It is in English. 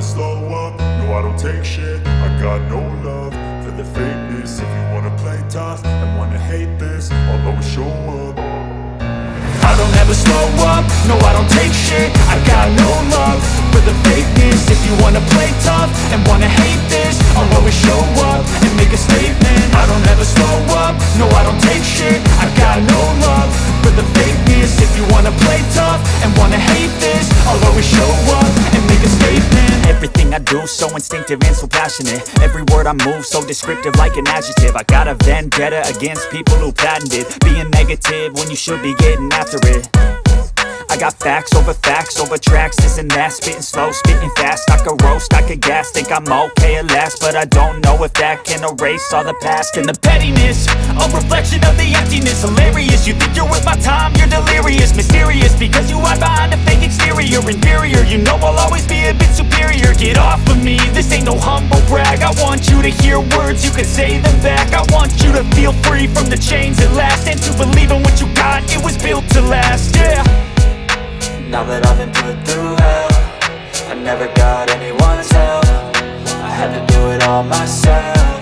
slow up, no I don't take shit. I got no love for the fakeness. If you wanna play tough and wanna hate this, I'll always show up. I don't ever slow up, no I don't take shit. I got no love for the fakeness. If you wanna play tough and wanna hate this, I'll always show up and make a statement. I don't ever slow up, no I don't take shit. I got no love for the fakeness. If you wanna play tough and wanna hate this, I'll always show up and make a statement. Everything I do so instinctive and so passionate. Every word I move so descriptive like an adjective. I got a vendetta against people who patented being negative when you should be getting after it. I got facts over tracks, this and that. Spitting slow, spitting fast, I could roast, I could gas. Think I'm okay at last, but I don't know if that can erase all the past. And the pettiness, a reflection of the emptiness. Hilarious, you think you're worth my time, you're delirious. Mysterious, because you hide behind a fake exterior. Inferior, you know I'll always be a bit superior. Get off of me, this ain't no humble brag. I want you to hear words, you can say them back. I want you to feel free from the chains at last, and to believe in what you got, it was built to last, yeah. Now that I've been put through hell, I never got anyone's help. I had to do it all myself.